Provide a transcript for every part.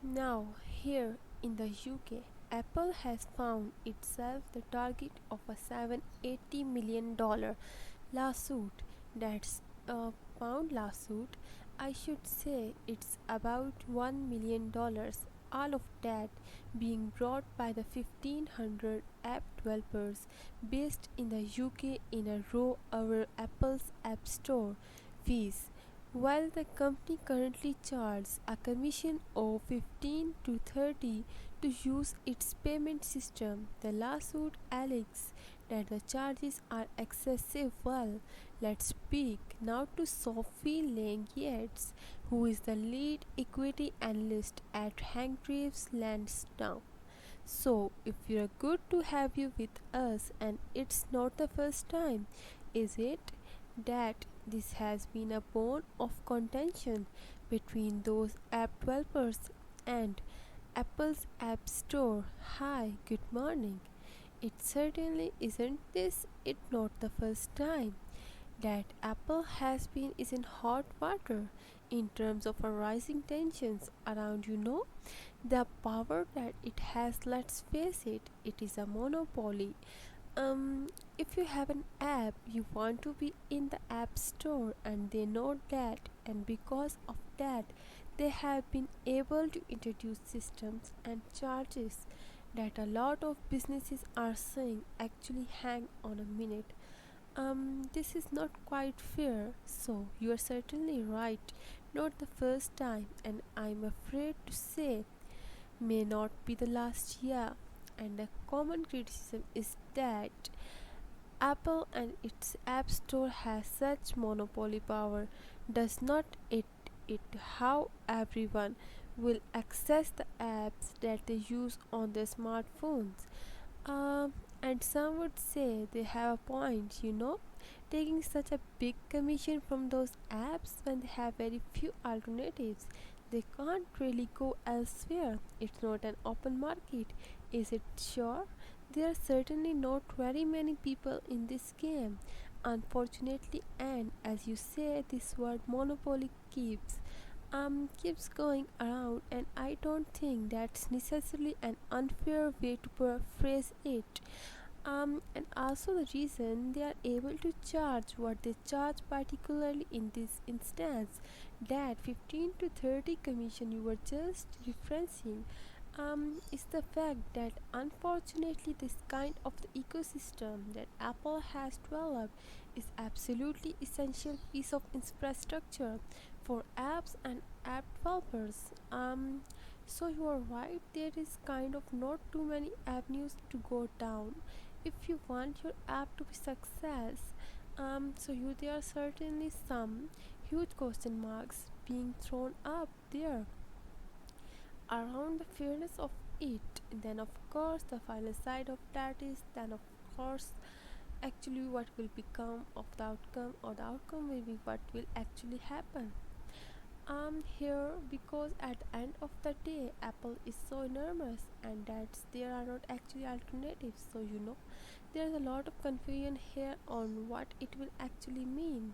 Now, here in the UK, Apple has found itself the target of a $780 million lawsuit. That's a pound lawsuit. I should say it's about $1 million. All of that being brought by the 1500 app developers based in the UK in a row over Apple's App Store fees. While the company currently charges a commission of 15 to 30 to use its payment system, the lawsuit alleges that the charges are excessive. Well, let's speak now to Sophie Lang Yates, who is the lead equity analyst at Hargreaves Lansdown. So, if you're good to have you with us, and it's not the first time, is it? That this has been a bone of contention between those app developers and Apple's App Store. Hi, good morning. It certainly isn't this it not the first time that Apple has been is in hot water in terms of a rising tensions around the power that it has. Let's face it, it is a monopoly. If you have an app, you want to be in the app store, and they know that, and because of that they have been able to introduce systems and charges that a lot of businesses are saying actually hang on a minute. This is not quite fair. So you are certainly right, not the first time, and I'm afraid to say may not be the last year. And a common criticism is that Apple and its App Store has such monopoly power. Does not it how everyone will access the apps that they use on their smartphones? And some would say they have a point, taking such a big commission from those apps when they have very few alternatives. They can't really go elsewhere. It's not an open market, is it? Sure, there are certainly not very many people in this game, unfortunately, and as you say, this word monopoly keeps going around, and I don't think that's necessarily an unfair way to phrase it. And also the reason they are able to charge what they charge, particularly in this instance, that 15 to 30 commission you were just referencing, is the fact that unfortunately this kind of the ecosystem that Apple has developed is absolutely essential piece of infrastructure for apps and app developers. So you are right, there is kind of not too many avenues to go down if you want your app to be success. There are certainly some huge question marks being thrown up there around the fairness of it. Then of course the final side of that is then of course actually what will become of the outcome, or the outcome will be what will actually happen here, because at the end of the day Apple is so enormous and that there are not actually alternatives. So there's a lot of confusion here on what it will actually mean.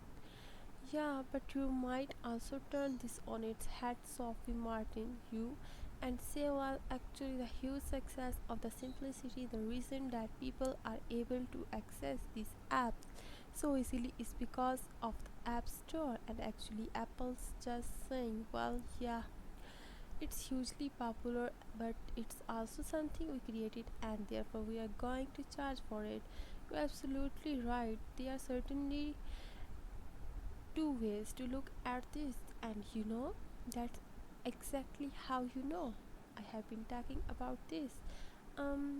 Yeah, but you might also turn this on its head, Sophie Martin, you, and say, well, actually, the huge success of the simplicity, the reason that people are able to access these apps so easily is because of the App Store, and actually, Apple's just saying, well, yeah, it's hugely popular, but it's also something we created, and therefore we are going to charge for it. You're absolutely right. They are certainly two ways to look at this, and that's exactly how I have been talking about this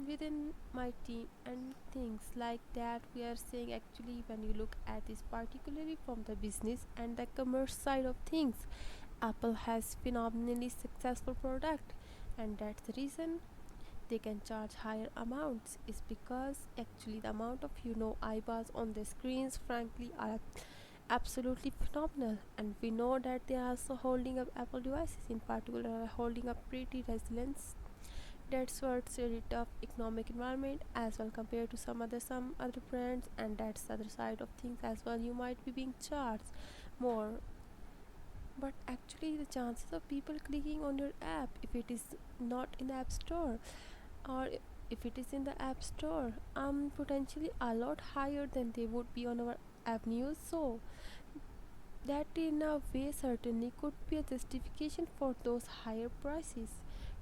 within my team, and things like that we are saying actually when you look at this particularly from the business and the commerce side of things, Apple has phenomenally successful product, and that's the reason they can charge higher amounts is because actually the amount of eyeballs on the screens frankly are absolutely phenomenal, and we know that they are also holding up Apple devices in particular are holding up pretty resilience. That's what's really tough economic environment as well compared to some other brands, and that's the other side of things as well. You might be being charged more but actually the chances of people clicking on your app if it is not in the app store, or if it is in the app store, potentially a lot higher than they would be on our app news. So that in a way certainly could be a justification for those higher prices.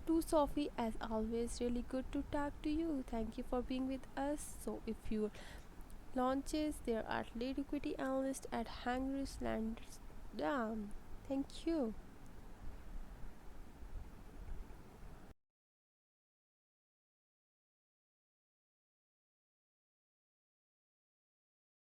To Sophie, as always, really good to talk to you. Thank you for being with us. So if you launches, there are lead equity analyst at Hungry Lands. Thank you.